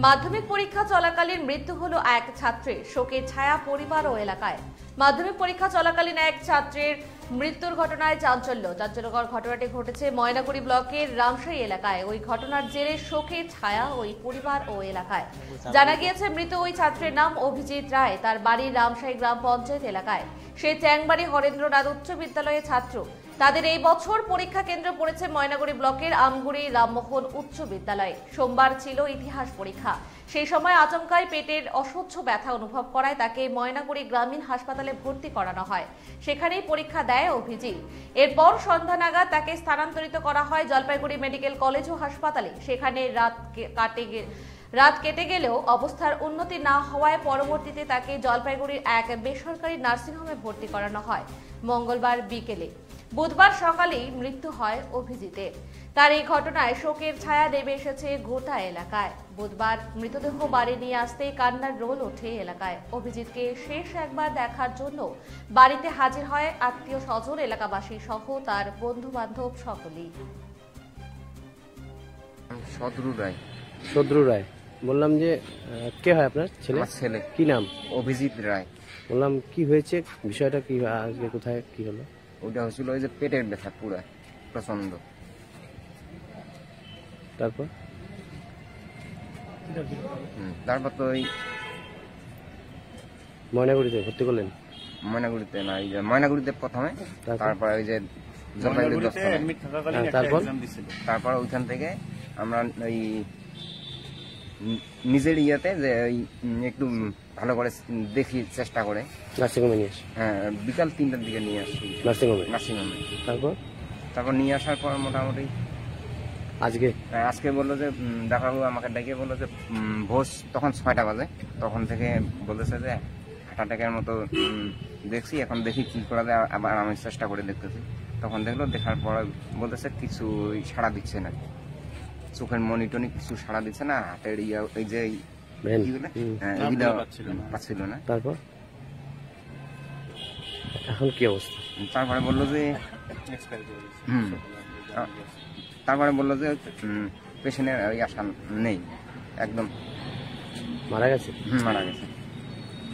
মাধ্যমিক পরীক্ষা চলাকালীন মৃত্যু হলো এক ছাত্রের, শোকের ছায়া পরিবার ও এলাকায়। মাধ্যমিক পরীক্ষা চলাকালীন এক ছাত্রের মৃত্যুর ঘটনায় চাঞ্চল্যকর ঘটনাটি ঘটেছে ময়নাগুড়ি ব্লকের রামশাহী এলাকায়। ওই ঘটনার জেরে শোকের ছায়া ওই পরিবার ও এলাকায়। জানা গিয়েছে মৃত ওই ছাত্রের নাম অভিজিৎ রায়। তার বাড়ি রামশাহী গ্রাম পঞ্চায়েত এলাকায়। সে চ্যাংবাড়ি হরেন্দ্রনাথ উচ্চ বিদ্যালয়ের ছাত্র। তাদের এই বছর পরীক্ষা কেন্দ্র পড়েছে ময়নাগুড়ি ব্লকের আমগুড়ি রামমোহন উচ্চ বিদ্যালয়ে। সোমবার ছিল ইতিহাস পরীক্ষা। সেই সময় আচমকায় পেটের অসহ্য ব্যথা অনুভব করায় তাকে ময়নাগুড়ি গ্রামীণ হাসপাতালে ভর্তি করানো হয়। সেখানেই পরীক্ষা দেয় অভিজিৎ। এরপর সন্ধ্যা নাগাদ তাকে স্থানান্তরিত করা হয় জলপাইগুড়ি মেডিকেল কলেজ ও হাসপাতালে। সেখানে রাত কেটে গেলেও অবস্থার উন্নতি না হওয়ায় পরবর্তীতে তাকে জলপাইগুড়ির এক বেসরকারি নার্সিংহোমে ভর্তি করানো হয় মঙ্গলবার বিকেলে। বুধবার সকালেই মৃত্যু হয় অভিজিতের। তার এই ঘটনায় শোকের ছায়া নেমে এসেছে গোটা এলাকায়। বুধবার মৃতদেহ বাড়ি নিয়ে আসতে কান্নার রোল ওঠে এলাকায়। অভিজিৎকে শেষ একবার দেখার জন্য বাড়িতে হাজির হয় আত্মীয় স্বজন, এলাকাবাসী সহ তার বন্ধু বান্ধব সকলেই। সদরু রায় বললাম যে কে হয় আপনার ছেলে? ছেলে। কি নাম? অভিজিৎ রায়। বললাম কি হয়েছে, বিষয়টা কি, আজকে কোথায় কি হলো? ওটা হয়েছিল ওই যে পেটের ব্যথা পুরা প্রচন্ড। তারপর তারপর তো ওই ময়নাগুড়িতে ভর্তি করলেন? ময়নাগুড়িতে না, এই যে ময়নাগুড়িতে প্রথমে, তারপর ওই যে জলপাইগুড়ি। তারপর ওইখান থেকে আমরা ওই নিজের ইয়েতে যে একটু ভালো করে দেখি চেষ্টা করে নার্সিংহোমে নিয়ে আসি। হ্যাঁ, বিকাল 3টার দিকে নিয়ে আসি নার্সিংহোমে। তারপর নিয়ে আসার পর মোটামুটি আজকে বললো যে ডাক্তারবাবু আমাকে ডেকে বললো যে ভোর তখন 6টা বাজে, তখন থেকে বলেছে যে হার্ট অ্যাটাকের মতো দেখছি, এখন দেখি কি করা যায়। আবার আমি চেষ্টা করে দেখতেছি, তখন দেখলো, দেখার পর বলতেছে কিছু সাড়া দিচ্ছে না, চোখের মনিটনি কিছু সাড়া দিচ্ছে না, হাতের এই যে পাচ্ছিল না। তারপর এখন কি অবস্থা? তারপরে বললো যে পেশেন্টের আশা নেই, একদম মারা গেছে। মারা গেছে।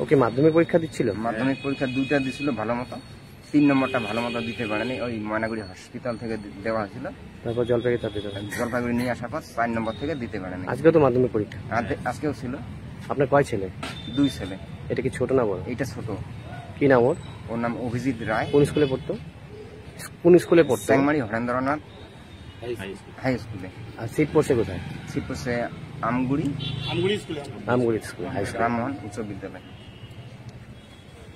ওকে মাধ্যমিক পরীক্ষা দিচ্ছিল? মাধ্যমিক পরীক্ষা 2টা দিছিল ভালো মতো, 3 নম্বরটা ভালো মতো দিতে পারেনি, ওই ময়নাগুড়ি হসপিটাল থেকে দেওয়া হয়েছিল। তারপর জলপাইগুড়ি নিয়ে আসার পর 4 নম্বর থেকে দিতে পারেনি। আজকে তো মাধ্যমিক পরীক্ষা? আজকেও ছিল। আপনার কয় ছেলে? 2 ছেলে। এটা কি ছোট না বড়? এটা ছোট। কি নাম ওর? ওর নাম অভিজিৎ রায়। কোন স্কুলে পড়তো? চ্যাংমারি হরেন্দ্রনাথ হাই স্কুলে। আর সিট পড়ছে কোথায়? সিট পড়ছে আমগুড়ি স্কুলে, হাই স্কুল, রামমোহন উচ্চ বিদ্যালয়।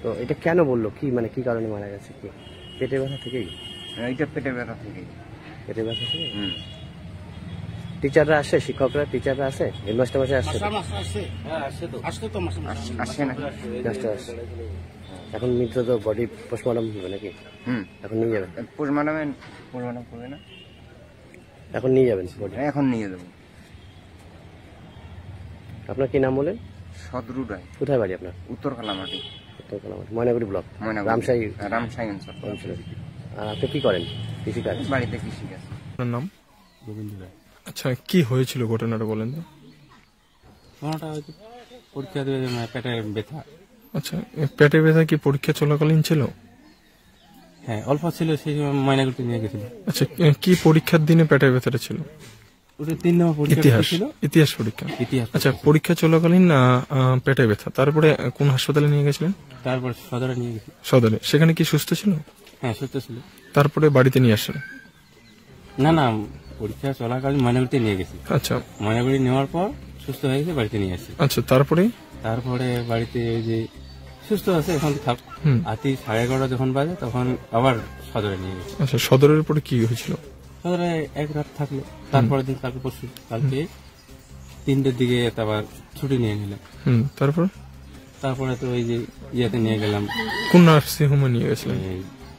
তো এটা কেন বললো, কি মানে কি কারণে মারা গেছে? কি পেটের ব্যথা থেকেই? এটা পেটের ব্যথা থেকেই। পেটের ব্যথা থেকে? টিচাররা আসে, শিক্ষকরা টিচাররা আসে, হেডমাস্টার মাসে আসে? আসে না। এখন মৃত তো বডি পোস্টমর্টম হবে নাকি? এখন নিয়ে যাবেন? পোস্টমর্টম করবে না, এখন নিয়ে যাবেন? এখন নিয়ে যাবো। আপনার কি নাম বলেন? সদরু রায়। কোথায় বাড়ি আপনার? উত্তর কালামাটি। ময়নাগুড়ি ব্লক, রামশাহী অঞ্চল। আর আপনি কি করেন? কৃষিকাজ? বাড়িতে কৃষিকাজ। আপনার নাম? গোবিন্দ রায়। আচ্ছা, কি হয়েছিল ঘটনাটা বলেন তো? পরীক্ষা দেবে, পেটের ব্যথা। আচ্ছা, পেটের ব্যথা কি পরীক্ষা চলাকালীন ছিল? হ্যাঁ, অল্প ছিল, সেই সময় ময়নাগুড়িতে নিয়ে গেছিল। আচ্ছা, কি পরীক্ষার দিনে পেটের ব্যথাটা ছিল? ওটা 3 নম্বর পরীক্ষা ছিল। ইতিহাস পরীক্ষা। আচ্ছা, পরীক্ষা চলাকালীন পেটের ব্যথা, তারপরে কোন হাসপাতালে নিয়ে গেছিলেন? তারপর সদরে নিয়ে গেছি। সদরে? সেখানে কি সুস্থ ছিল? হ্যাঁ, সুস্থ ছিল। তারপরে বাড়িতে নিয়ে আসেন? না, পরীক্ষা চলাকালীন ময়নাগুড়িতে নিয়ে গেছি। আচ্ছা, ময়নাগুড়ি নেওয়ার পর সুস্থ হয়ে গেছে, বাড়িতে নিয়ে আসছি। আচ্ছা, তারপরে বাড়িতে যে সুস্থ আছে এখন থাক। রাতে 11:30 যখন বাজে তখন আবার সদরে নিয়ে গেছে। আচ্ছা, সদরের পরে কি হয়েছিল? সদরে এক রাত থাকলো, তারপরের দিন কালকে পরশু কালকে 3টের দিকে আবার ছুটি নিয়ে নিলাম। তারপরে তো ওই যে ইয়েতে নিয়ে গেলাম। কোন নার্সিংহোমে নিয়ে গেছিলেন?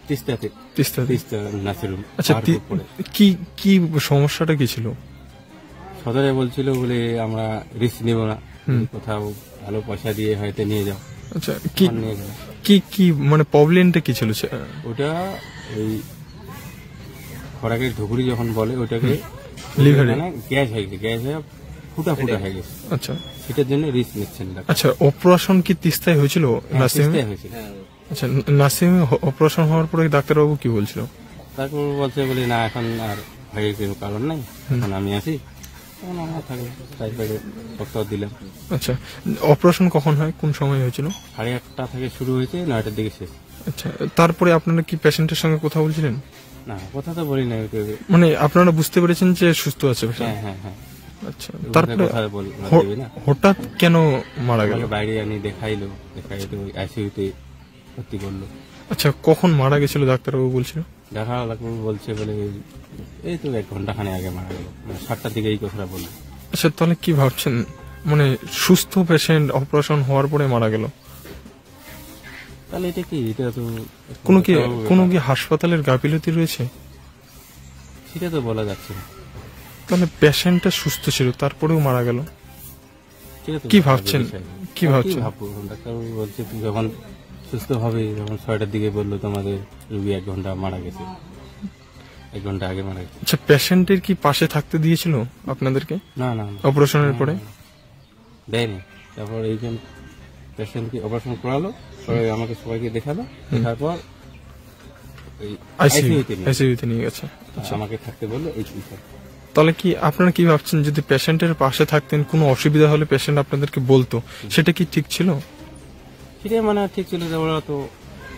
তিস্তা নার্সিংহোম। আচ্ছা, কি সমস্যাটা কি ছিল? সদরে বলছিল বলে আমরা রিস্ক নেব না, কোথাও ভালো পয়সা দিয়ে হয়তো নিয়ে যাও। আচ্ছা কি তখন নিয়ে গেলাম। কি কি মানে প্রবলেমটা কি ছিল ওটা ওই খরাকের ঢুকুরি যখন বলে ওটাকে লিভারে? গ্যাস হয়ে গেছে, গ্যাস হয়ে ফুটা ফুটা হয়ে গেছে, আচ্ছা সেটার জন্য রিস্ক নিচ্ছেন ডাক্তার। আচ্ছা অপারেশন কি তিস্তায় হয়েছিল নার্সিং চেষ্টা হয়েছিল। আচ্ছা নার্সিং অপারেশন হওয়ার পরে ডাক্তারবাবু কি বলছিল? তারপর বলছে বলি না এখন আর ভয়ের কোনো কারণ নাই, এখন আমি আছি, তখন আমরা থাকি টাইফয়েডে ডক্টর দিলাম। আচ্ছা অপারেশন কখন হয়, কোন সময় হয়েছিল? 8:30 থেকে শুরু হয়েছে, 9টার দিকে শেষ। আচ্ছা তারপরে আপনারা কি পেশেন্টের সঙ্গে কথা বলছিলেন? না কথা তো বলি না, মানে আপনারা বুঝতে পেরেছেন যে সুস্থ আছে patient? হ্যাঁ হ্যাঁ হ্যাঁ। আচ্ছা তারপরে কথা বলবি না, হঠাৎ কেন মারা গেল? আমাকে বাইরে আনি দেখাইলো, দেখাইতে ওই আইসিইউতে ভর্তি করলো। আচ্ছা কখন মারা গেছিল ডাক্তারবাবু বলছিল? দেখা লাগলো বলছে বলে এই তো 1 ঘন্টা খানে আগে মারা গেল, মানে 7টার দিকে এই কথাটা বললো। আচ্ছা তাহলে কি ভাবছেন, মানে সুস্থ পেশেন্ট অপারেশন হওয়ার পরে মারা গেল? তাহলে এটা কি, এটা তো কোনো কি হাসপাতালের গাফিলতি রয়েছে? সেটা তো বলা যাচ্ছে না। তাহলে পেশেন্টটা সুস্থ ছিল তারপরেও মারা গেল, সেটা তো কি বলা ভাবছেন? বিষয় না। কি ভাবছেন? ভাববো, ডাক্তার বলছে তুই যখন সুস্থ হবে, যখন 6টার দিকে বললো তোমাদের রুগী 1 ঘন্টা মারা গেছে, 1 ঘন্টা আগে মারা গেছে। আচ্ছা পেশেন্টের কি পাশে থাকতে দিয়েছিল আপনাদেরকে না না না, অপারেশনের পরে? দেয়নি। তারপর এইজন পেশেন্টকে অপারেশন করালো, পরে আমাকে সবাইকে দেখালো, দেখার পর আইসিইউতে নিয়ে গেছে। আমাকে থাকতে বললো এই বিষয়। তাহলে কি আপনারা কি ভাবছেন, যদি পেশেন্টের পাশে থাকতেন, কোনো অসুবিধা হলে পেশেন্ট আপনাদেরকে বলতো, সেটা কি ঠিক ছিল? সেটা মানে ঠিক ছিল যে ওরা তো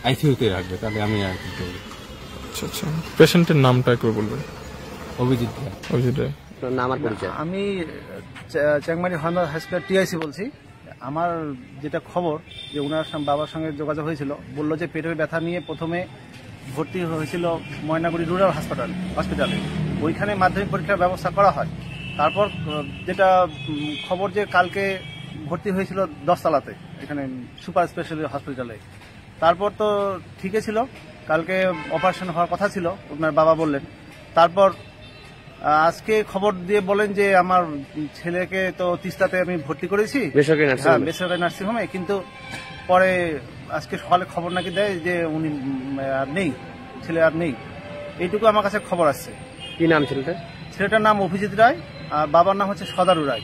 আইসিইউতে রাখবে, তাহলে আমি আর কি করবো। আচ্ছা আচ্ছা পেশেন্টের নামটা একবার বলবেন। অভিজিৎ রায়। অভিজিৎ রায়। নাম আর পরিচয়? আমি চ্যাংমারি হন্দার হাই স্কুলের টিআইসি বলছি। আমার যেটা খবর যে ওনার বাবার সঙ্গে যোগাযোগ হয়েছিল, বললো যে পেটের ব্যথা নিয়ে প্রথমে ভর্তি হয়েছিল ময়নাগুড়ি রুরাল হসপিটালে, ওইখানে মাধ্যমিক পরীক্ষার ব্যবস্থা করা হয়। তারপর যেটা খবর যে কালকে ভর্তি হয়েছিল 10 তলাতে, এখানে সুপার স্পেশালিটি হসপিটালে। তারপর তো ঠিকই ছিল, কালকে অপারেশন হওয়ার কথা ছিল ওনার বাবা বললেন। তারপর আজকে খবর দিয়ে বলেন যে আমার ছেলেকে তো তিস্তাতে আমি ভর্তি করেছি, বেসরকারি নার্সিংহোমে, কিন্তু পরে আজকে সকালে খবর নাকি দেয় যে উনি আর নেই, ছেলে আর নেই। এইটুকু আমার কাছে খবর আসছে। কি নাম ছেলেটার? ছেলেটার নাম অভিজিৎ রায় আর বাবার নাম হচ্ছে সদারু রায়।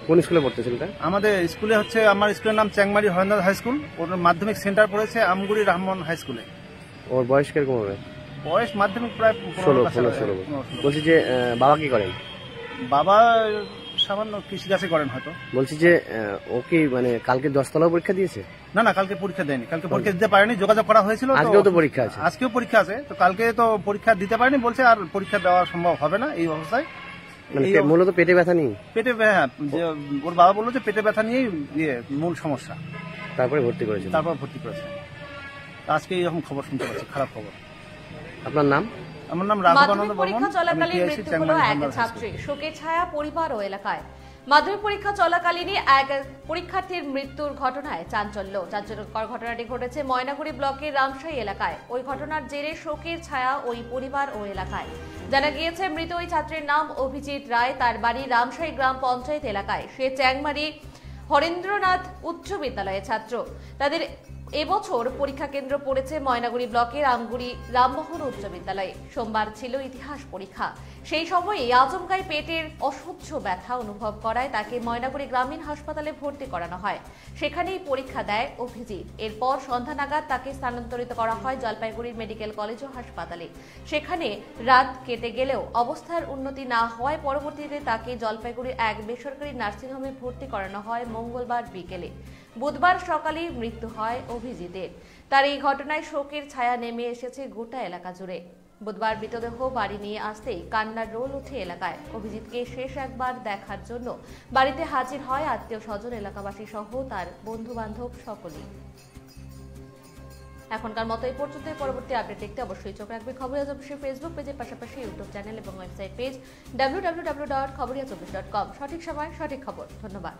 কোন স্কুলে পড়তে ছেলেটা? আমাদের স্কুলে হচ্ছে, আমার স্কুলের নাম চ্যাংমারি হরেন্দ্র হাই স্কুল, ওর মাধ্যমিক সেন্টার পড়েছে আমগুড়ি রহমান হাই স্কুলে। ওর বয়স কিরকম হবে? বয়স মাধ্যমিক প্রায় 16। বলছি যে বাবা কি করেন? বাবা সামান্য কৃষিকাজে করেন হয়তো। বলছি যে ও কি মানে কালকে 10 তলা পরীক্ষা দিয়েছে? না কালকে পরীক্ষা দেয়নি, কালকে পরীক্ষা দিতে পারেনি, যোগাযোগ করা হয়েছিল। আজকেও তো পরীক্ষা আছে? আজকেও পরীক্ষা আছে, তো কালকে তো পরীক্ষা দিতে পারেনি, বলছে আর পরীক্ষা দেওয়া সম্ভব হবে না এই অবস্থায়। মূলত পেটে ব্যথা নিয়ে, পেটে ওর বাবা বললো যে পেটে ব্যথা নিয়েই মূল সমস্যা, তারপরে ভর্তি করেছে। আজকে এইরকম খবর শুনতে পাচ্ছি, খারাপ খবর। আপনার নাম? আমার নাম রাঘবানন্দ মাধ্যমিক পরীক্ষা চলাকালীন মৃত্যু হলো এক ছাত্রী, শোকের ছায়া পরিবার ও এলাকায়। মাধ্যমিক পরীক্ষা চলাকালীনই এক পরীক্ষার্থীর মৃত্যুর ঘটনায় চাঞ্চল্যকর ঘটনাটি ঘটেছে ময়নাগুড়ি ব্লকের রামশাহী এলাকায়। ওই ঘটনার জেরে শোকের ছায়া ওই পরিবার ও এলাকায়। জানা গিয়েছে মৃত ওই ছাত্রের নাম অভিজিৎ রায়, তার বাড়ি রামশাহী গ্রাম পঞ্চায়েত এলাকায়। সে চ্যাংমারি হরেন্দ্রনাথ উচ্চ বিদ্যালয়ের ছাত্র। তাদের এবছর পরীক্ষা কেন্দ্র পড়েছে ময়নাগুড়ি ব্লকের আমগুড়ি রামমোহন উচ্চ বিদ্যালয়ে। সোমবার ছিল ইতিহাস পরীক্ষা। সেই সময়ে আচমকাই পেটের অসহ্য ব্যথা অনুভব করায় তাকে ময়নাগুড়ি গ্রামীণ হাসপাতালে ভর্তি করানো হয়। সেখানেই পরীক্ষা দেয় অভিজিৎ। এরপর সন্ধ্যা নাগাদ তাকে স্থানান্তরিত করা হয় জলপাইগুড়ির মেডিকেল কলেজ ও হাসপাতালে। সেখানে রাত কেটে গেলেও অবস্থার উন্নতি না হওয়ায় পরবর্তীতে তাকে জলপাইগুড়ির এক বেসরকারি নার্সিংহোমে ভর্তি করানো হয় মঙ্গলবার বিকেলে। বুধবার সকালে মৃত্যু হয় অভিজিতের। তার এই ঘটনায় শোকের ছায়া নেমে এসেছে গোটা এলাকা জুড়ে। বুধবার মৃতদেহ বাড়ি নিয়ে আসতেই কান্নার রোল ওঠে এলাকায়। অভিজিৎকে শেষ একবার দেখার জন্য বাড়িতে হাজির হয় আত্মীয় স্বজন, এলাকাবাসী সহ তার বন্ধু বান্ধব সকলেই। এখনকার মতো এই পর্যন্ত। পরবর্তী আপডেট দেখতে অবশ্যই চোখ রাখবে খবরিয়া24 ফেসবুক পেজের পাশাপাশি ইউটিউব চ্যানেল এবং ওয়েবসাইট পেজ www.খবরিয়া24.com। সঠিক সময় সঠিক খবর। ধন্যবাদ।